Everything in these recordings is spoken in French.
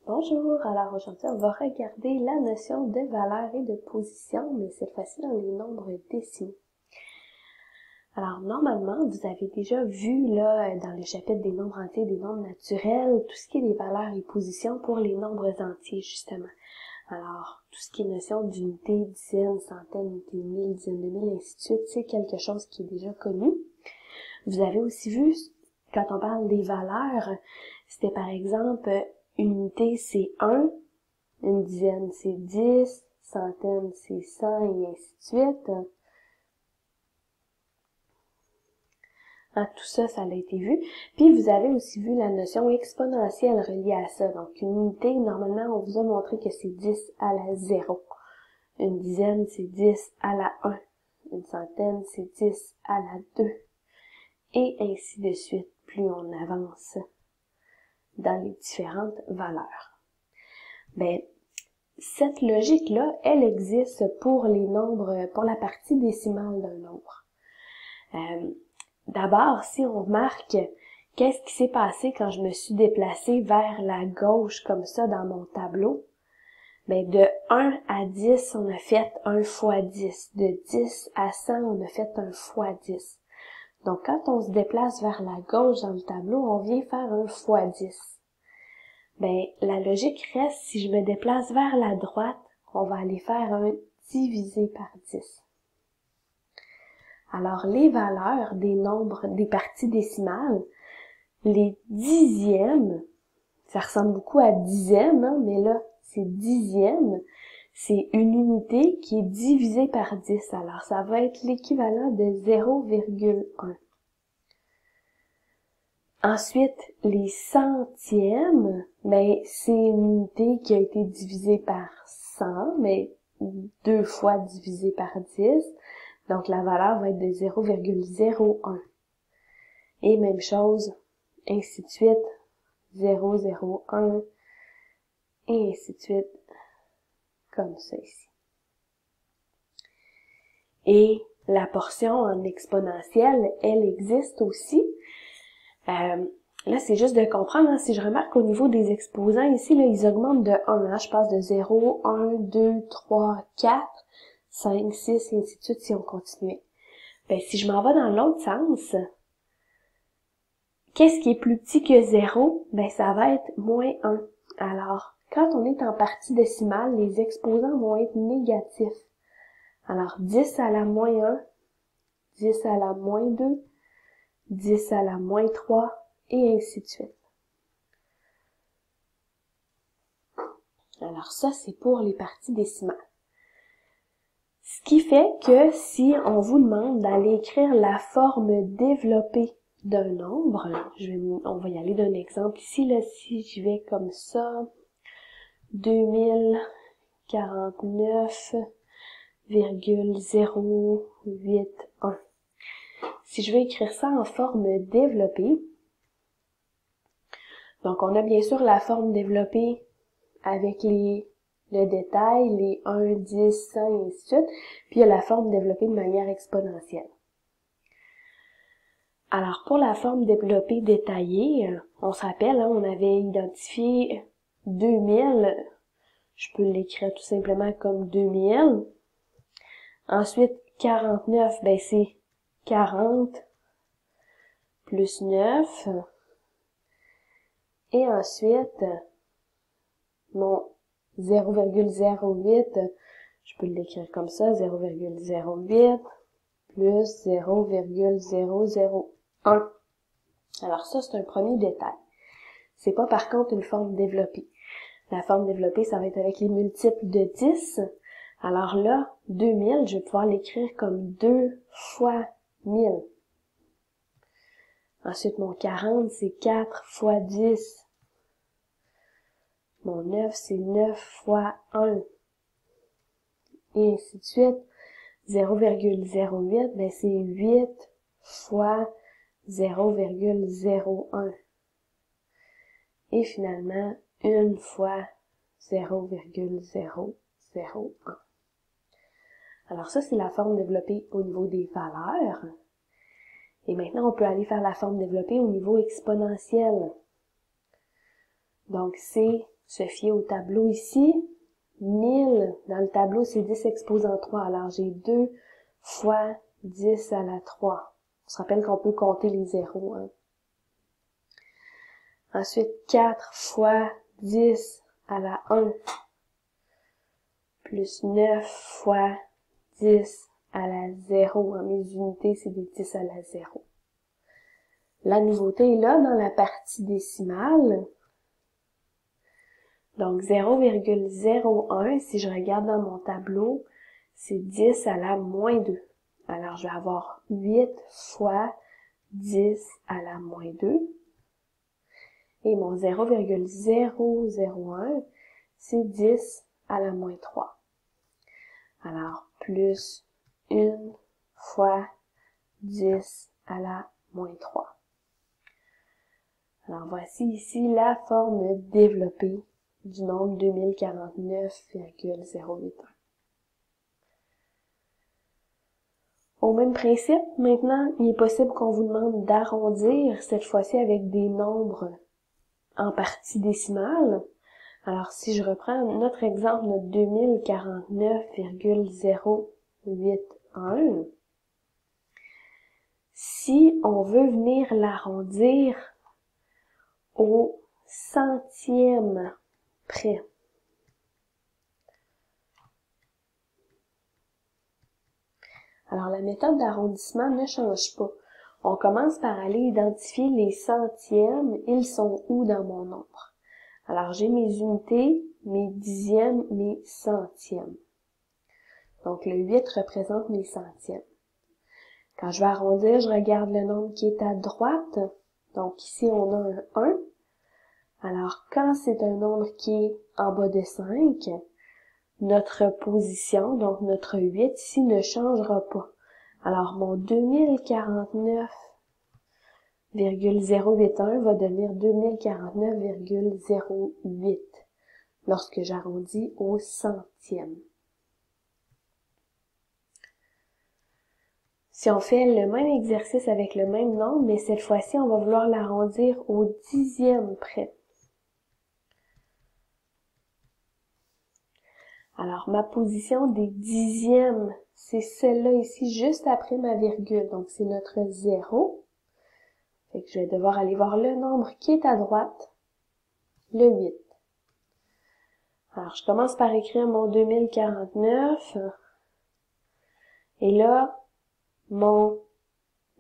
Bonjour, alors aujourd'hui on va regarder la notion de valeur et de position, mais cette fois-ci dans les nombres décimaux. Alors normalement, vous avez déjà vu là dans le chapitre des nombres entiers, des nombres naturels, tout ce qui est les valeurs et positions pour les nombres entiers justement. Alors, tout ce qui est notion d'unité, dizaine, centaine, unité de mille, dizaine de mille, ainsi de suite, c'est quelque chose qui est déjà connu. Vous avez aussi vu, quand on parle des valeurs, c'était par exemple, une unité c'est 1, une dizaine c'est 10, centaine c'est 100 et ainsi de suite. Tout ça, ça a été vu. Puis vous avez aussi vu la notion exponentielle reliée à ça. Donc une unité, normalement, on vous a montré que c'est 10 à la 0. Une dizaine, c'est 10 à la 1. Une centaine, c'est 10 à la 2. Et ainsi de suite, plus on avance dans les différentes valeurs. Ben, cette logique-là, elle existe pour les nombres, pour la partie décimale d'un nombre. D'abord, si on remarque qu'est-ce qui s'est passé quand je me suis déplacée vers la gauche comme ça dans mon tableau, ben de 1 à 10, on a fait 1 fois 10. De 10 à 100, on a fait 1 fois 10. Donc, quand on se déplace vers la gauche dans le tableau, on vient faire 1 fois 10. Ben, la logique reste, si je me déplace vers la droite, on va aller faire 1 divisé par 10. Alors, les valeurs des nombres, des parties décimales, les dixièmes, ça ressemble beaucoup à dizaines, hein, mais là, c'est dixième, c'est une unité qui est divisée par 10. Alors, ça va être l'équivalent de 0,1. Ensuite, les centièmes, ben, c'est une unité qui a été divisée par 100, mais 2 fois divisée par 10. Donc, la valeur va être de 0,01. Et même chose, ainsi de suite, 0,01, et ainsi de suite, comme ça ici. Et la portion en exponentielle, elle existe aussi. Là, c'est juste de comprendre, hein, si je remarque au niveau des exposants ici, là, ils augmentent de 1. Hein, je passe de 0, 1, 2, 3, 4, 5, 6, et ainsi de suite si on continuait. Ben, si je m'en vais dans l'autre sens, qu'est-ce qui est plus petit que 0? Ben, ça va être moins 1. Alors, quand on est en partie décimale, les exposants vont être négatifs. Alors, 10 à la moins 1, 10 à la moins 2, 10 à la moins 3, et ainsi de suite. Alors ça, c'est pour les parties décimales. Ce qui fait que si on vous demande d'aller écrire la forme développée d'un nombre, on va y aller d'un exemple ici, là, si je vais comme ça, 2049,081. Si je vais écrire ça en forme développée, donc on a bien sûr la forme développée avec le détail, les 1, 10, 100 et ainsi de suite, puis il y a la forme développée de manière exponentielle. Alors pour la forme développée détaillée, on se rappelle, hein, on avait identifié 2000, je peux l'écrire tout simplement comme 2000. Ensuite 49, ben c'est 40 plus 9. Et ensuite, mon 0,08, je peux l'écrire comme ça, 0,08 plus 0,001. Alors ça, c'est un premier détail. C'est pas par contre une forme développée. La forme développée, ça va être avec les multiples de 10. Alors là, 2000, je vais pouvoir l'écrire comme 2 fois 1000. Ensuite, mon 40, c'est 4 fois 10. Mon 9, c'est 9 fois 1. Et ainsi de suite. 0,08, ben c'est 8 fois 0,01. Et finalement, 1 fois 0,001. Alors ça, c'est la forme développée au niveau des valeurs. Et maintenant, on peut aller faire la forme développée au niveau exponentiel. Donc, c'est se fier au tableau ici. 1000, dans le tableau, c'est 10 exposant 3. Alors, j'ai 2 fois 10 à la 3. On se rappelle qu'on peut compter les zéros. Hein. Ensuite, 4 fois 10 à la 1. Plus 9 fois 10 à la 0. Hein. Mes unités, c'est des 10 à la 0. La nouveauté est là, dans la partie décimale. Donc, 0,01, si je regarde dans mon tableau, c'est 10 à la moins 2. Alors, je vais avoir 8 fois 10 à la moins 2. Et mon 0,001, c'est 10 à la moins 3. Alors, plus 1 fois 10 à la moins 3. Alors, voici ici la forme développée du nombre 2049,081. Au même principe, maintenant, il est possible qu'on vous demande d'arrondir, cette fois-ci avec des nombres en partie décimale. Alors, si je reprends notre exemple, notre 2049,081, si on veut venir l'arrondir au centième près, alors la méthode d'arrondissement ne change pas. On commence par aller identifier les centièmes, ils sont où dans mon nombre. Alors j'ai mes unités, mes dixièmes, mes centièmes. Donc le 8 représente mes centièmes. Quand je vais arrondir, je regarde le nombre qui est à droite. Donc ici on a un 1. Alors quand c'est un nombre qui est en bas de 5, notre position, donc notre 8 ici, ne changera pas. Alors, mon 2049,081 va devenir 2049,08 lorsque j'arrondis au centième. Si on fait le même exercice avec le même nombre, mais cette fois-ci, on va vouloir l'arrondir au dixième près. Alors, ma position des dixièmes, c'est celle-là ici, juste après ma virgule. Donc, c'est notre 0. Fait que je vais devoir aller voir le nombre qui est à droite, le 8. Alors, je commence par écrire mon 2049. Et là, mon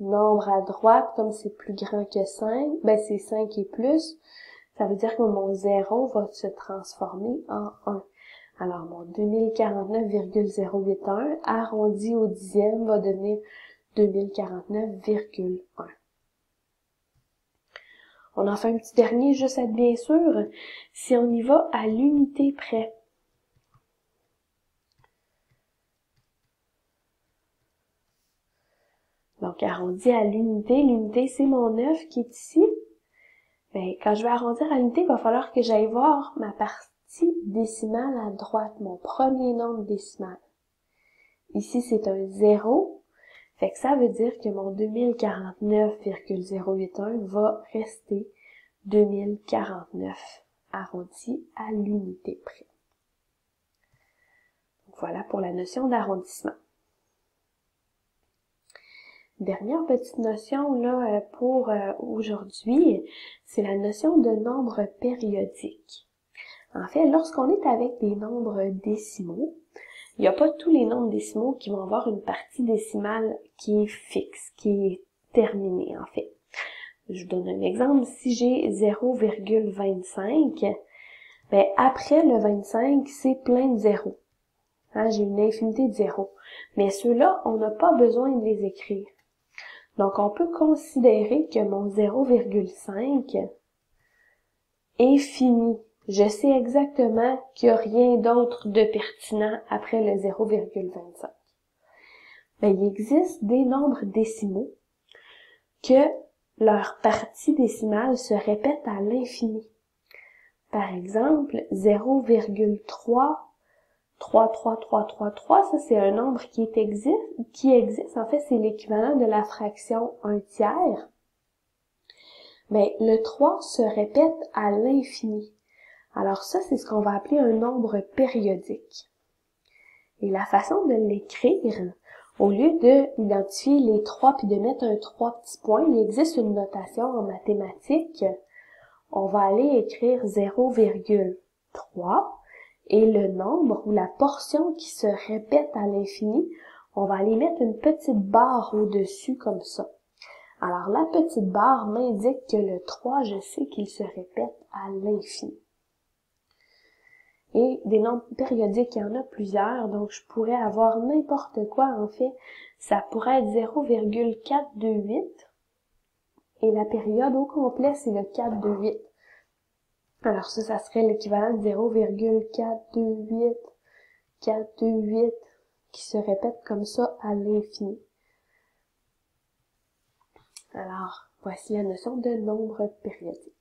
nombre à droite, comme c'est plus grand que 5, ben c'est 5 et plus. Ça veut dire que mon 0 va se transformer en 1. Alors, mon 2049,081 arrondi au dixième va devenir 2049,1. On en fait un petit dernier, juste à être bien sûr, si on y va à l'unité près. Donc, arrondi à l'unité c'est mon 9 qui est ici. Ben, quand je vais arrondir à l'unité, il va falloir que j'aille voir ma partie décimale à droite, mon premier nombre décimal. Ici, c'est un 0. Fait que ça veut dire que mon 2049,081 va rester 2049 arrondi à l'unité près. Donc voilà pour la notion d'arrondissement. Dernière petite notion là pour aujourd'hui, c'est la notion de nombre périodique. En fait, lorsqu'on est avec des nombres décimaux, il n'y a pas tous les nombres décimaux qui vont avoir une partie décimale qui est fixe, qui est terminée en fait. Je vous donne un exemple. Si j'ai 0,25, ben après le 25, c'est plein de zéros. Hein, j'ai une infinité de zéros. Mais ceux-là, on n'a pas besoin de les écrire. Donc, on peut considérer que mon 0,5 est fini. Je sais exactement qu'il n'y a rien d'autre de pertinent après le 0,25. Mais il existe des nombres décimaux que leur partie décimale se répète à l'infini. Par exemple, 0,33333, ça c'est un nombre qui existe. En fait, c'est l'équivalent de la fraction 1/3. Mais le 3 se répète à l'infini. Alors ça, c'est ce qu'on va appeler un nombre périodique. Et la façon de l'écrire, au lieu d'identifier les 3 puis de mettre un 3 petits points, il existe une notation en mathématiques. On va aller écrire 0,3 et le nombre ou la portion qui se répète à l'infini, on va aller mettre une petite barre au-dessus comme ça. Alors la petite barre m'indique que le 3, je sais qu'il se répète à l'infini. Et des nombres périodiques, il y en a plusieurs, donc je pourrais avoir n'importe quoi en fait. Ça pourrait être 0,428 et la période au complet, c'est le 428. Alors ça serait l'équivalent de 0,428, 428 qui se répète comme ça à l'infini. Alors, voici la notion de nombre périodique.